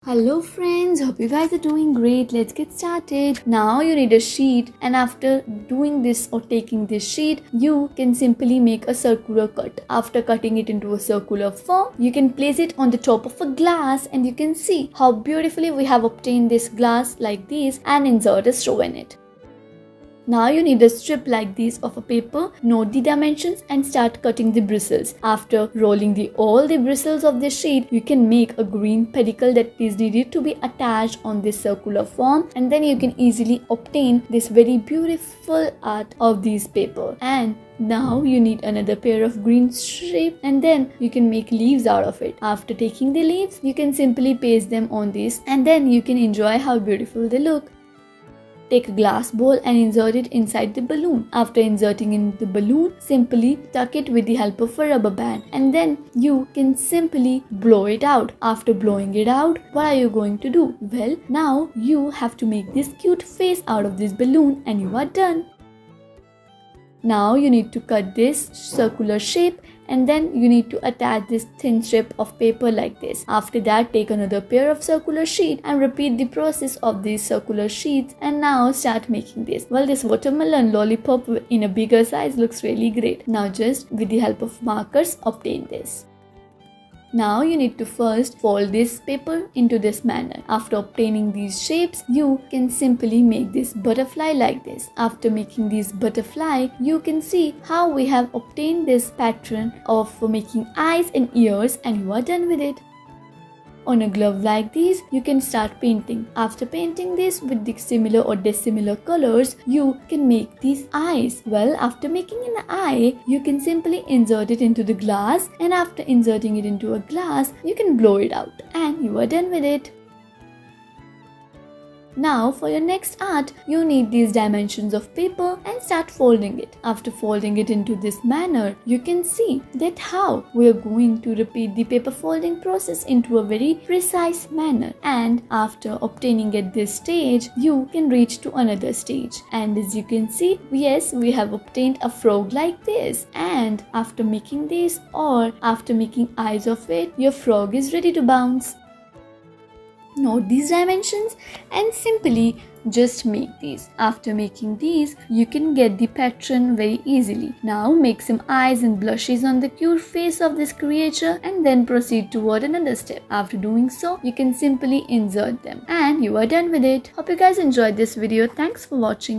Hello friends, hope you guys are doing great. Let's get started. Now you need a sheet, and after doing this or taking this sheet, you can simply make a circular cut. After cutting it into a circular form, you can place it on the top of a glass and you can see how beautifully we have obtained this glass like this and insert a straw in it. Now you need a strip like this of a paper, note the dimensions and start cutting the bristles. After rolling all the bristles of the sheet, you can make a green pedicle that is needed to be attached on this circular form, and then you can easily obtain this very beautiful art of this paper. And now you need another pair of green strip and then you can make leaves out of it. After taking the leaves, you can simply paste them on this and then you can enjoy how beautiful they look. Take a glass bowl and insert it inside the balloon. After inserting in the balloon, simply tuck it with the help of a rubber band and then you can simply blow it out. After blowing it out, what are you going to do? Well, now you have to make this cute face out of this balloon and you are done. Now you need to cut this circular shape and then you need to attach this thin strip of paper like this. After that, take another pair of circular sheet and repeat the process of these circular sheets and now start making this. Well, this watermelon lollipop in a bigger size looks really great. Now just with the help of markers, obtain this. Now you need to first fold this paper into this manner. After obtaining these shapes, you can simply make this butterfly like this. After making this butterfly, you can see how we have obtained this pattern of making eyes and ears and you are done with it. On a glove like this, you can start painting. After painting this with the similar or dissimilar colors, you can make these eyes. Well, after making an eye, you can simply insert it into the glass, and after inserting it into a glass, you can blow it out and you are done with it. Now for your next art, you need these dimensions of paper and start folding it. After folding it into this manner, you can see that how we are going to repeat the paper folding process into a very precise manner. And after obtaining at this stage, you can reach to another stage. And as you can see, yes, we have obtained a frog like this. And after making this or after making eyes of it, your frog is ready to bounce. Note these dimensions and simply just make these. After making these, you can get the pattern very easily. Now make some eyes and blushes on the cute face of this creature and then proceed toward another step. After doing so, you can simply insert them and you are done with it. Hope you guys enjoyed this video. Thanks for watching.